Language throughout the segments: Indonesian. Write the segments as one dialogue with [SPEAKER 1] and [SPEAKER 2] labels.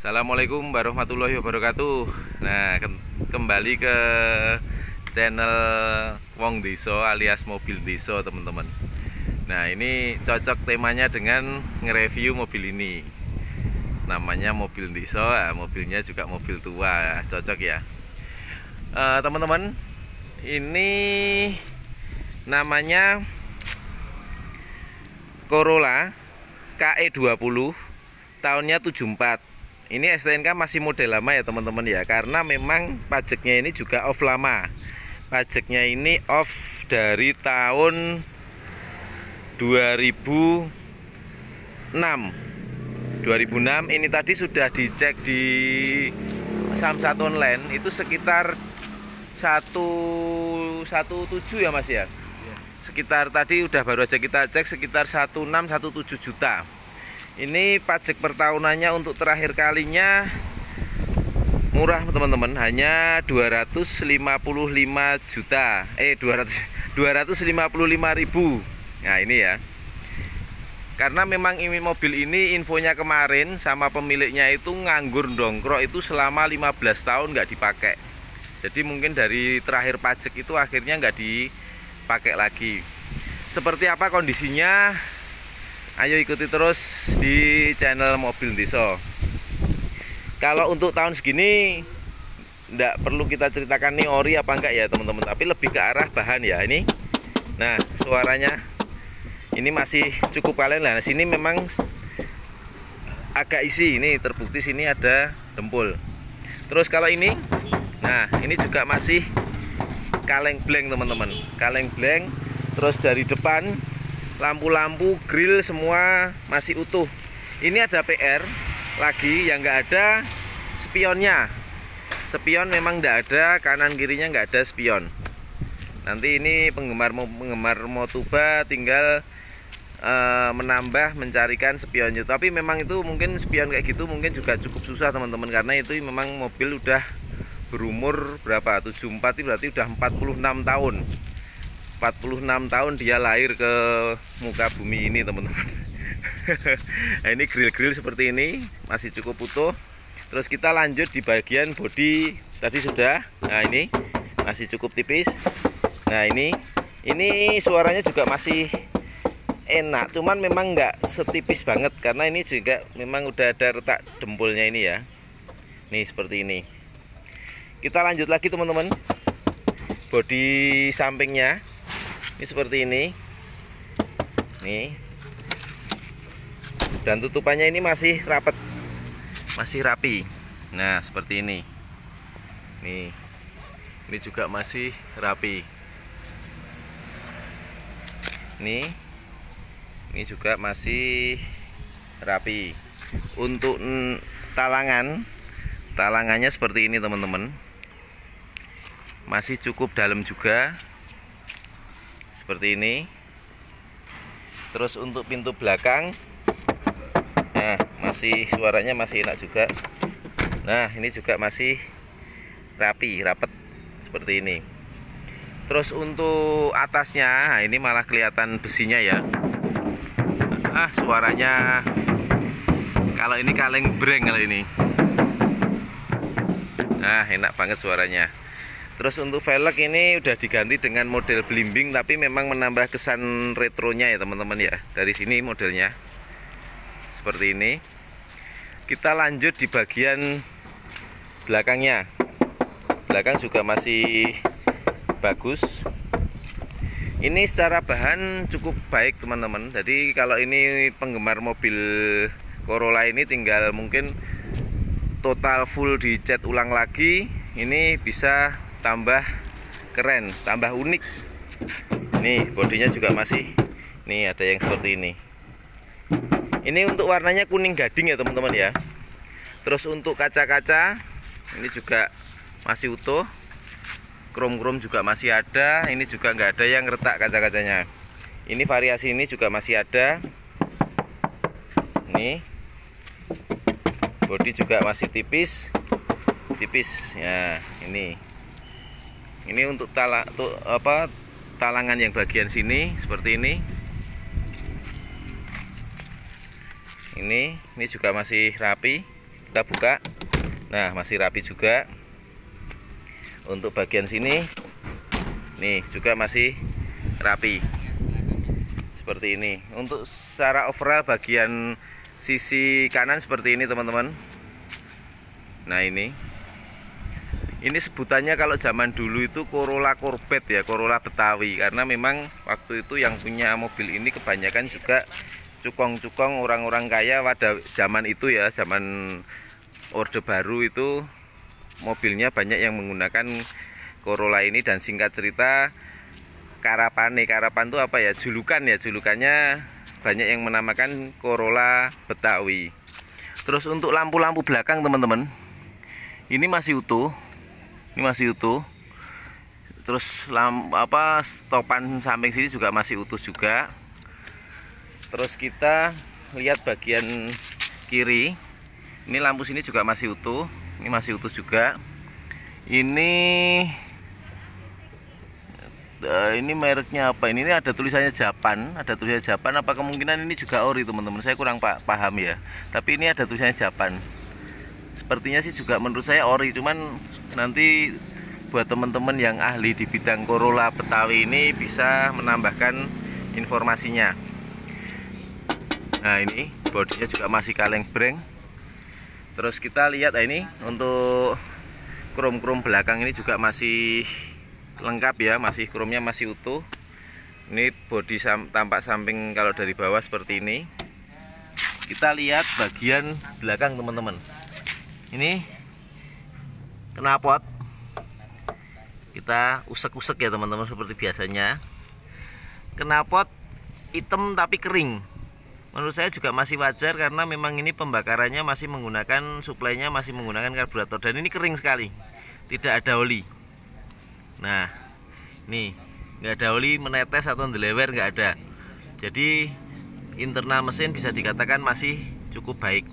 [SPEAKER 1] Assalamualaikum warahmatullahi wabarakatuh. Nah, kembali ke channel Wong Deso alias Mobil Deso, teman-teman. Nah, ini cocok temanya dengan nge-review mobil ini. Namanya mobil Deso, mobilnya juga mobil tua, cocok ya. Teman-teman, ini namanya Corolla KE20, tahunnya 74. Ini STNK masih model lama ya teman-teman ya, karena memang pajaknya ini juga off lama. Pajaknya ini off dari tahun 2006. Ini tadi sudah dicek di Samsat Online, itu sekitar 117 ya Mas ya. Sekitar tadi udah baru aja kita cek sekitar 16-17 juta. Ini pajak per tahunannya untuk terakhir kalinya murah teman-teman, hanya 255 juta. 255.000. Nah, ini ya. Karena memang ini mobil ini infonya kemarin sama pemiliknya itu nganggur dongkrok itu selama 15 tahun nggak dipakai. Jadi mungkin dari terakhir pajak itu akhirnya nggak dipakai lagi. Seperti apa kondisinya? Ayo ikuti terus di channel Mobil Deso. Kalau untuk tahun segini enggak perlu kita ceritakan nih ori apa enggak ya teman-teman, tapi lebih ke arah bahan ya ini. Nah, suaranya ini masih cukup kalian lah. Nah, sini memang agak isi, ini terbukti sini ada dempul. Terus kalau ini, nah ini juga masih kaleng blank teman-teman, kaleng blank. Terus dari depan lampu-lampu, grill semua masih utuh. Ini ada PR lagi yang nggak ada spionnya. Spion memang nggak ada, kanan kirinya nggak ada spion. Nanti ini penggemar Motuba tinggal menambah mencarikan spionnya. Tapi memang itu mungkin spion kayak gitu mungkin juga cukup susah teman-teman, karena itu memang mobil udah berumur berapa? 74 itu berarti udah 46 tahun. 46 tahun dia lahir ke muka bumi ini teman-teman. Nah, ini grill-grill seperti ini masih cukup utuh. Terus kita lanjut di bagian bodi tadi sudah. Nah, ini masih cukup tipis. Nah, ini suaranya juga masih enak, cuman memang nggak setipis banget karena ini juga memang udah ada retak dempulnya ini ya. Nih seperti ini. Kita lanjut lagi teman-teman. Bodi sampingnya ini seperti ini. Nih. Dan tutupannya ini masih rapat. Masih rapi. Nah, seperti ini. Nih. Ini juga masih rapi. Nih. Ini juga masih rapi. Untuk talangannya seperti ini teman-teman. Masih cukup dalam juga. Seperti ini. Terus untuk pintu belakang, nah masih suaranya masih enak juga. Nah, ini juga masih rapi, rapet seperti ini. Terus untuk atasnya, nah ini malah kelihatan besinya ya. Suaranya kalau ini kaleng breng kalau ini. Nah, enak banget suaranya. Terus untuk velg ini udah diganti dengan model belimbing, tapi memang menambah kesan retronya ya teman-teman ya. Dari sini modelnya seperti ini. Kita lanjut di bagian belakangnya. Belakang juga masih bagus. Ini secara bahan cukup baik teman-teman. Jadi kalau ini penggemar mobil Corolla ini tinggal mungkin total full dicat ulang lagi, ini bisa tambah keren, tambah unik. Nih bodinya juga masih, nih ada yang seperti ini. Ini untuk warnanya kuning gading ya teman-teman ya. Terus untuk kaca-kaca ini juga masih utuh. Krom-krom juga masih ada. Ini juga nggak ada yang retak kaca-kacanya. Ini variasi ini juga masih ada. Nih bodi juga masih tipis ya. Ini untuk talangan yang bagian sini seperti ini. Ini juga masih rapi. Kita buka. Nah, masih rapi juga. Untuk bagian sini nih juga masih rapi seperti ini. Untuk secara overall bagian sisi kanan seperti ini teman-teman. Nah, ini sebutannya kalau zaman dulu itu Corolla Corvette ya, Corolla Betawi, karena memang waktu itu yang punya mobil ini kebanyakan juga cukong-cukong orang-orang kaya pada zaman itu ya, zaman Orde Baru itu mobilnya banyak yang menggunakan Corolla ini. Dan singkat cerita Karapan itu apa ya, julukannya banyak yang menamakan Corolla Betawi. Terus untuk lampu-lampu belakang teman-teman, ini masih utuh. Terus stopan samping sini juga masih utuh juga. Terus kita lihat bagian kiri, ini lampu sini juga masih utuh. Ini masih utuh juga. Ini mereknya apa? Ini ada tulisannya Japan, apa kemungkinan ini juga ori teman-teman? Saya kurang paham ya. Tapi ini ada tulisannya Japan. Sepertinya sih juga menurut saya ori, cuman nanti buat teman-teman yang ahli di bidang Corolla Betawi ini bisa menambahkan informasinya. Nah, ini bodinya juga masih kaleng breng. Terus kita lihat ini untuk krom-krom belakang ini juga masih lengkap ya, masih kromnya masih utuh. Ini bodi tampak samping kalau dari bawah seperti ini. Kita lihat bagian belakang teman-teman. Ini knalpot kita usek-usek ya teman-teman seperti biasanya. Knalpot hitam tapi kering. Menurut saya juga masih wajar karena memang ini pembakarannya masih menggunakan, suplainya masih menggunakan karburator, dan ini kering sekali, tidak ada oli. Nah, nih nggak ada oli menetes atau ndelewer, nggak ada. Jadi internal mesin bisa dikatakan masih cukup baik.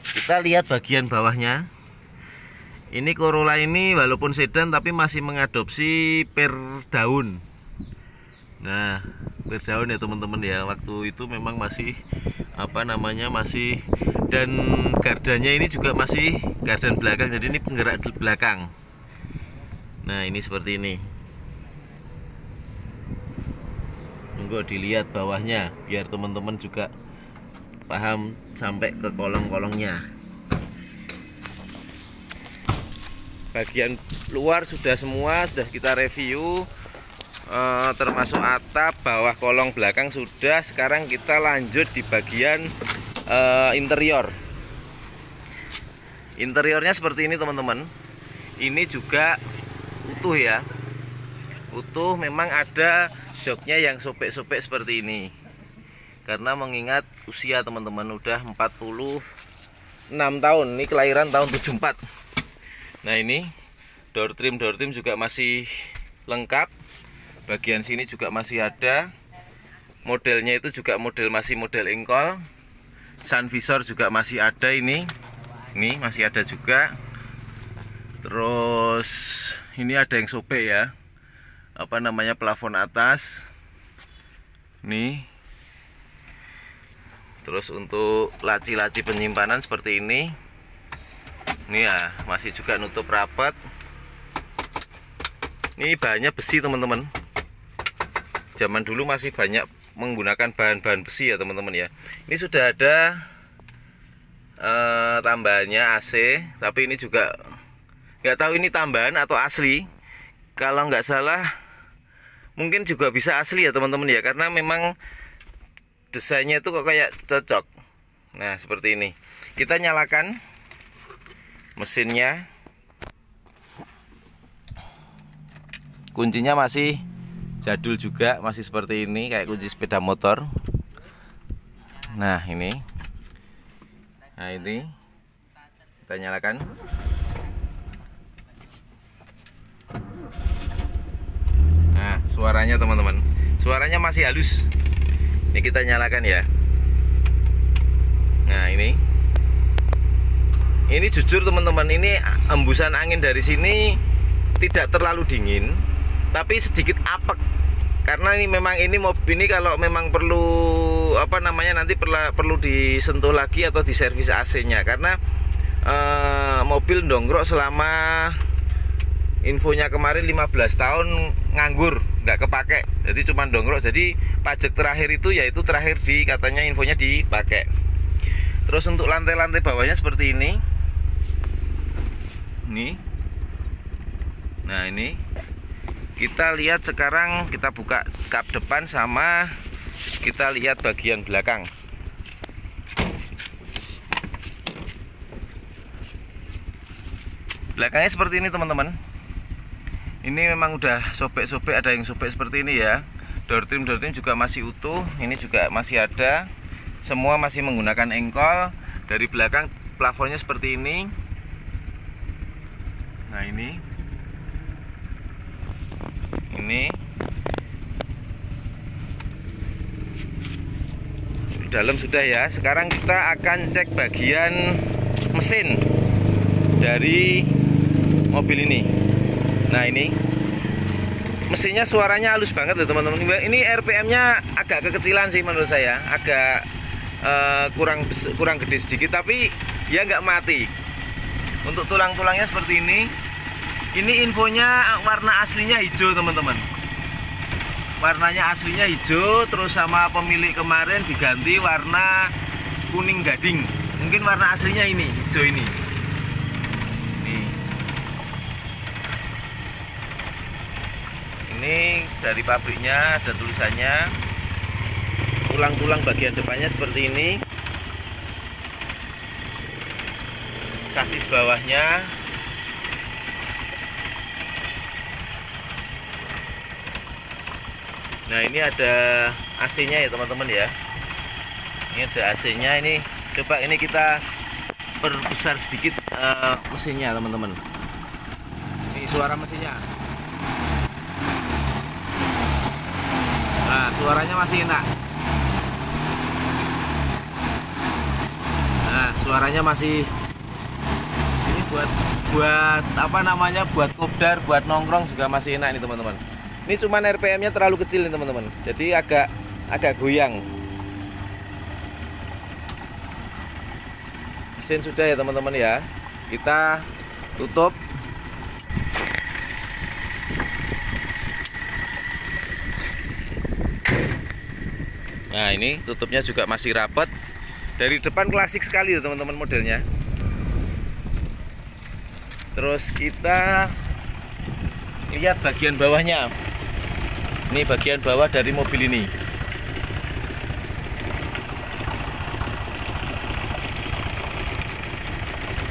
[SPEAKER 1] Kita lihat bagian bawahnya. Ini Corolla ini walaupun sedan tapi masih mengadopsi per daun. Nah, per daun ya teman-teman ya. Waktu itu memang masih masih, dan gardanya ini juga masih gardan belakang. Jadi ini penggerak belakang. Nah, ini seperti ini. Tunggu dilihat bawahnya biar teman-teman juga paham sampai ke kolong-kolongnya. Bagian luar sudah kita review, termasuk atap, bawah kolong belakang sudah. Sekarang kita lanjut di bagian interior. Interiornya seperti ini teman-teman. Ini juga utuh ya, utuh. Memang ada joknya yang sobek-sobek seperti ini karena mengingat usia teman-teman udah 46 tahun. Ini kelahiran tahun 74. Nah, ini door trim juga masih lengkap. Bagian sini juga masih ada. Modelnya itu juga masih model engkol. Sun visor juga masih ada ini. Ini masih ada juga. Terus ini ada yang sobek ya. Plafon atas. Nih. Terus untuk laci-laci penyimpanan seperti ini. Ini ya masih juga nutup rapat. Ini bahannya besi teman-teman. Zaman dulu masih banyak menggunakan bahan-bahan besi ya teman-teman ya. Ini sudah ada tambahannya AC, tapi ini juga nggak tahu ini tambahan atau asli. Kalau nggak salah mungkin juga bisa asli ya teman-teman ya, karena memang desainnya itu kok kayak cocok. Nah, seperti ini. Kita nyalakan mesinnya. Kuncinya masih jadul juga, masih seperti ini kayak kunci sepeda motor. Nah, ini kita nyalakan. Nah, suaranya teman-teman, suaranya masih halus. Ini kita nyalakan ya. Nah, ini jujur teman-teman, ini embusan angin dari sini tidak terlalu dingin, tapi sedikit apek. Karena ini memang mobil ini kalau memang perlu apa namanya, nanti perlu disentuh lagi atau diservis AC-nya, karena mobil ndongkrok selama infonya kemarin 15 tahun nganggur, nggak kepake, jadi cuma ndongkrok. Jadi pajak terakhir itu yaitu terakhir katanya infonya dipakai. Terus untuk lantai-lantai bawahnya seperti ini. Nah ini kita lihat sekarang, kita buka kap depan sama kita lihat bagian belakang. Belakangnya seperti ini teman-teman. Ini memang udah sobek-sobek, ada yang sobek seperti ini ya. Door trim juga masih utuh, ini juga masih ada. Semua masih menggunakan engkol. Dari belakang plafonnya seperti ini. Nah ini dalam sudah ya. Sekarang kita akan cek bagian mesin dari mobil ini. Nah ini mesinnya suaranya halus banget ya teman-teman. Ini RPM-nya agak kekecilan sih menurut saya, agak kurang gede sedikit, tapi dia nggak mati. Untuk tulang-tulangnya seperti ini. Ini infonya warna aslinya hijau teman-teman. Warnanya aslinya hijau, terus sama pemilik kemarin diganti warna kuning gading. Mungkin warna aslinya ini hijau ini. Ini dari pabriknya ada tulisannya. Tulang-tulang bagian depannya seperti ini. Sasis bawahnya. Nah ini ada AC-nya ya teman-teman ya. Ini ada AC-nya. Ini coba ini kita perbesar sedikit mesinnya teman-teman. Ini suara mesinnya. Nah suaranya masih enak. Nah suaranya masih, ini buat apa namanya, buat kopdar, buat nongkrong juga masih enak nih teman-teman. Ini cuman RPM-nya terlalu kecil nih teman-teman, jadi agak goyang. Mesin sudah ya teman-teman ya. Kita tutup. Nah ini tutupnya juga masih rapat. Dari depan klasik sekali ya teman-teman modelnya. Terus kita lihat bagian bawahnya. Ini bagian bawah dari mobil ini.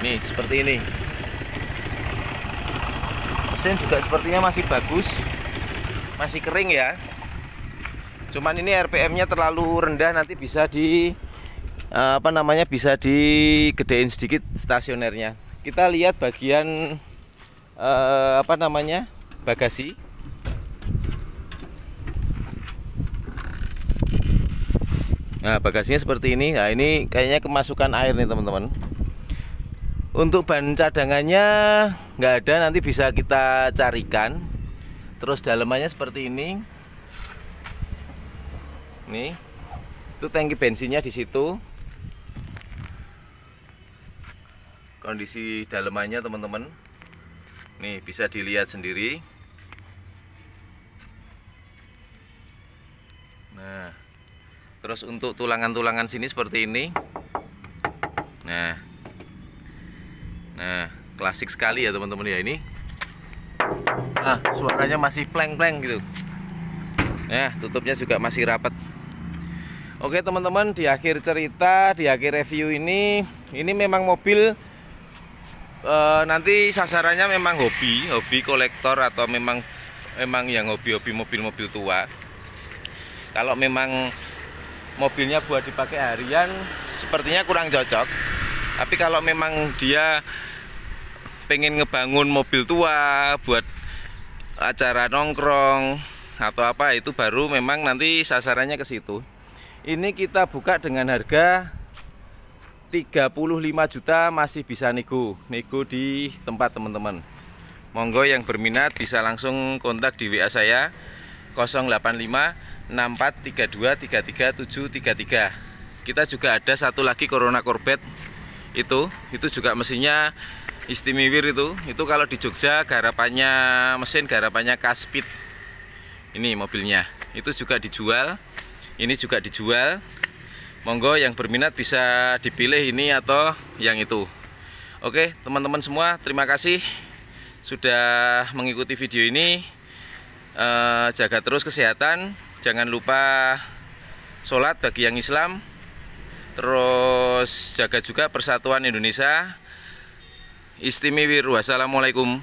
[SPEAKER 1] Nih seperti ini. Mesin juga sepertinya masih bagus, masih kering ya. Cuman ini RPM-nya terlalu rendah, nanti bisa bisa digedein sedikit stasionernya. Kita lihat bagian bagasi. Nah bagasinya seperti ini. Nah ini kayaknya kemasukan air nih teman-teman. Untuk ban cadangannya nggak ada, nanti bisa kita carikan. Terus dalamannya seperti ini. Nih, itu tangki bensinnya di situ. Kondisi dalamannya teman-teman, nih bisa dilihat sendiri. Nah, terus untuk tulangan-tulangan sini seperti ini. Nah, klasik sekali ya teman-teman ya ini. Nah, suaranya masih pleng-pleng gitu. Nah, tutupnya juga masih rapat. Oke teman-teman, di akhir cerita, di akhir review ini memang mobil nanti sasarannya memang hobi kolektor atau memang yang hobi mobil-mobil tua. Kalau memang mobilnya buat dipakai harian, sepertinya kurang cocok. Tapi kalau memang dia pengen ngebangun mobil tua buat acara nongkrong atau apa, itu baru memang nanti sasarannya ke situ. Ini kita buka dengan harga 35 juta, masih bisa nego di tempat teman-teman. Monggo yang berminat bisa langsung kontak di WA saya 085 6432 33733. Kita juga ada satu lagi Corona Corvette, itu juga mesinnya Istimewir. Itu kalau di Jogja garapannya Caspit. Ini mobilnya, itu juga dijual, ini juga dijual. Monggo yang berminat bisa dipilih ini atau yang itu. Oke teman-teman semua, terima kasih sudah mengikuti video ini. Jaga terus kesehatan, jangan lupa sholat bagi yang Islam, terus jaga juga persatuan Indonesia. Istimewir. Wassalamualaikum.